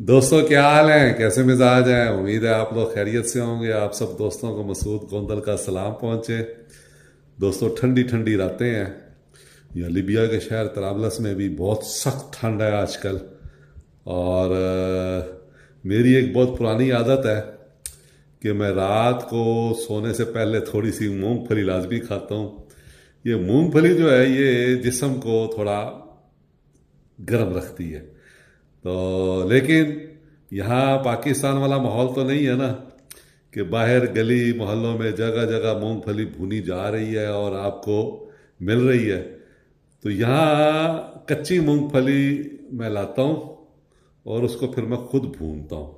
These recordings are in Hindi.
दोस्तों क्या हाल है, कैसे मिजाज हैं। उम्मीद है आप लोग खैरियत से होंगे। आप सब दोस्तों को मसूद गोंदल का सलाम पहुंचे। दोस्तों ठंडी ठंडी रातें हैं। या लीबिया के शहर तराबलस में भी बहुत सख्त ठंड है आजकल। और मेरी एक बहुत पुरानी आदत है कि मैं रात को सोने से पहले थोड़ी सी मूंगफली लाजमी खाता हूँ। ये मूंगफली जो है ये जिस्म को थोड़ा गर्म रखती है। तो लेकिन यहाँ पाकिस्तान वाला माहौल तो नहीं है ना कि बाहर गली मोहल्लों में जगह जगह मूंगफली भुनी जा रही है और आपको मिल रही है। तो यहाँ कच्ची मूंगफली मैं लाता हूँ और उसको फिर मैं खुद भूनता हूँ।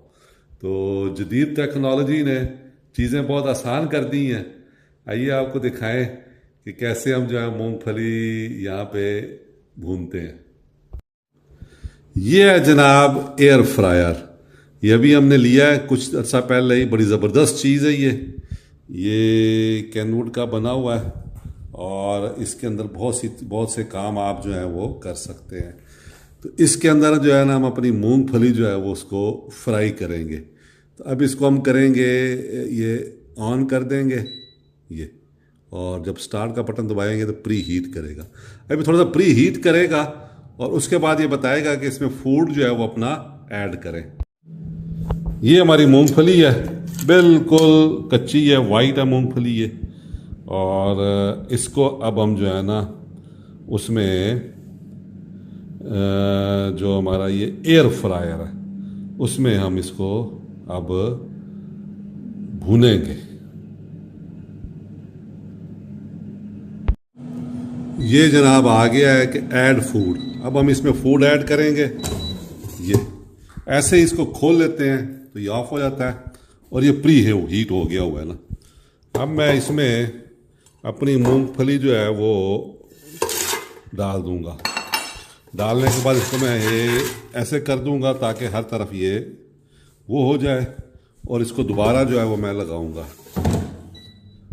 तो जदीद टेक्नोलॉजी ने चीज़ें बहुत आसान कर दी हैं। आइए आपको दिखाएं कि कैसे हम जो है मूंगफली यहाँ पे भूनते हैं। ये है जनाब एयर फ्रायर। ये अभी हमने लिया है कुछ अर्सा पहले ही। बड़ी ज़बरदस्त चीज़ है ये कैनवुड का बना हुआ है और इसके अंदर बहुत से काम आप जो है वो कर सकते हैं। तो इसके अंदर जो है ना हम अपनी मूंगफली जो है वो उसको फ्राई करेंगे। तो अब इसको हम करेंगे, ये ऑन कर देंगे ये, और जब स्टार्ट का बटन दबाएंगे तो प्री हीट करेगा। अभी थोड़ा सा प्री हीट करेगा और उसके बाद ये बताएगा कि इसमें फूड जो है वो अपना ऐड करें। ये हमारी मूंगफली है, बिल्कुल कच्ची है, वाइट है मूंगफली ये। और इसको अब हम जो है ना उसमें जो हमारा ये एयर फ्रायर है उसमें हम इसको अब भूनेंगे। ये जनाब आ गया है कि ऐड फूड। अब हम इसमें फूड ऐड करेंगे। ये ऐसे ही इसको खोल लेते हैं तो ये ऑफ हो जाता है और ये प्री है, हीट हो गया हुआ है ना। अब मैं इसमें अपनी मूंगफली जो है वो डाल दूंगा। डालने के बाद इसको मैं ये ऐसे कर दूंगा ताकि हर तरफ ये वो हो जाए और इसको दोबारा जो है वो मैं लगाऊंगा।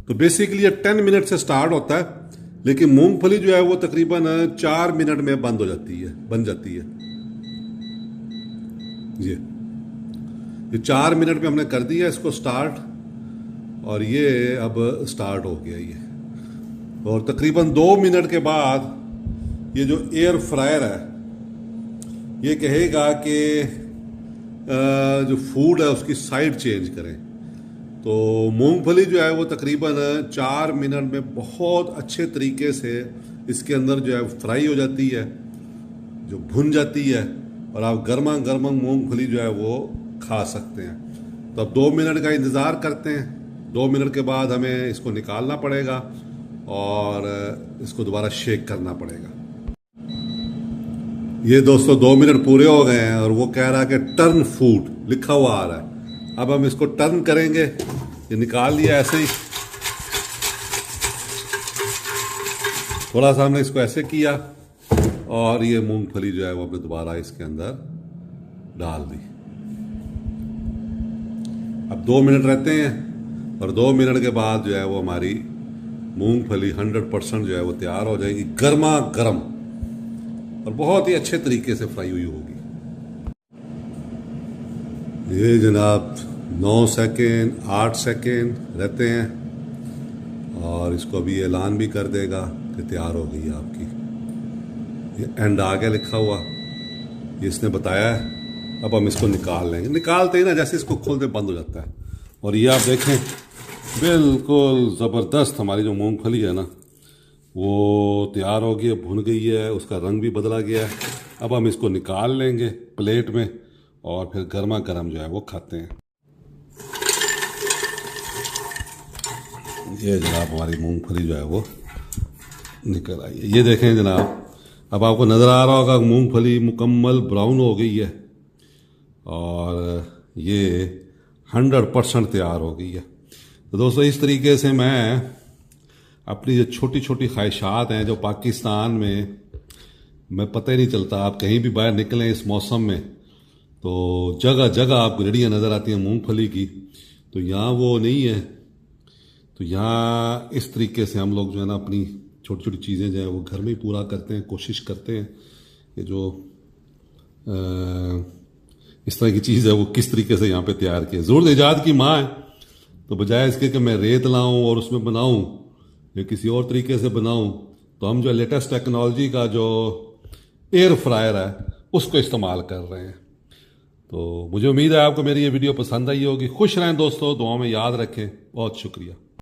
तो बेसिकली ये 10 मिनट से स्टार्ट होता है, लेकिन मूंगफली जो है वो तकरीबन 4 मिनट में बन जाती है। ये 4 मिनट में हमने कर दिया इसको स्टार्ट और ये अब स्टार्ट हो गया ये। और तकरीबन 2 मिनट के बाद ये जो एयर फ्रायर है ये कहेगा कि जो फूड है उसकी साइड चेंज करें। तो मूंगफली जो है वो तकरीबन 4 मिनट में बहुत अच्छे तरीके से इसके अंदर जो है फ्राई हो जाती है, जो भुन जाती है, और आप गर्मा गर्म मूंगफली जो है वो खा सकते हैं। तो अब 2 मिनट का इंतज़ार करते हैं। 2 मिनट के बाद हमें इसको निकालना पड़ेगा और इसको दोबारा शेक करना पड़ेगा। ये दोस्तों 2 मिनट पूरे हो गए हैं और वो कह रहा है कि टर्न फूड लिखा हुआ आ रहा है। अब हम इसको टर्न करेंगे। ये निकाल लिया ऐसे ही, थोड़ा सा हमने इसको ऐसे किया और ये मूंगफली जो है वो हमने दोबारा इसके अंदर डाल दी। अब 2 मिनट रहते हैं और 2 मिनट के बाद जो है वो हमारी मूंगफली 100% जो है वो तैयार हो जाएगी, गर्मा गर्म और बहुत ही अच्छे तरीके से फ्राई हुई होगी। ये जनाब 9 सेकेंड 8 सेकेंड रहते हैं और इसको अभी ऐलान भी कर देगा कि तैयार हो गई है आपकी। ये एंड आ गया लिखा हुआ, ये इसने बताया है। अब हम इसको निकाल लेंगे। निकालते ही ना जैसे इसको खोलते बंद हो जाता है। और ये आप देखें बिल्कुल ज़बरदस्त हमारी जो मूंगफली है ना वो तैयार हो गई है, भुन गई है, उसका रंग भी बदला गया है। अब हम इसको निकाल लेंगे प्लेट में और फिर गर्मा गर्म जो है वो खाते हैं। ये जनाब हमारी मूंगफली जो है वो निकल आई है। ये देखें जनाब, अब आपको नज़र आ रहा होगा मूंगफली मुकम्मल ब्राउन हो गई है और ये 100% तैयार हो गई है। तो दोस्तों इस तरीके से मैं अपनी जो छोटी छोटी ख्वाहिशात हैं जो पाकिस्तान में मैं पता ही नहीं चलता, आप कहीं भी बाहर निकलें इस मौसम में तो जगह जगह आपको रेडियाँ नज़र आती हैं मूंगफली की। तो यहाँ वो नहीं है। तो यहाँ इस तरीके से हम लोग जो है ना अपनी छोटी छोटी चीज़ें जो है वो घर में ही पूरा करते हैं, कोशिश करते हैं कि जो इस तरह की चीज़ है वो किस तरीके से यहाँ पे तैयार की है। ज़रूर ईजाद की माँ है, तो बजाय इसके कि मैं रेत लाऊं और उसमें बनाऊं या किसी और तरीके से बनाऊं, तो हम जो लेटेस्ट टेक्नोलॉजी का जो एयर फ्रायर है उसको इस्तेमाल कर रहे हैं। तो मुझे उम्मीद है आपको मेरी ये वीडियो पसंद आई होगी। खुश रहें दोस्तों, दुआओं में याद रखें। बहुत शुक्रिया।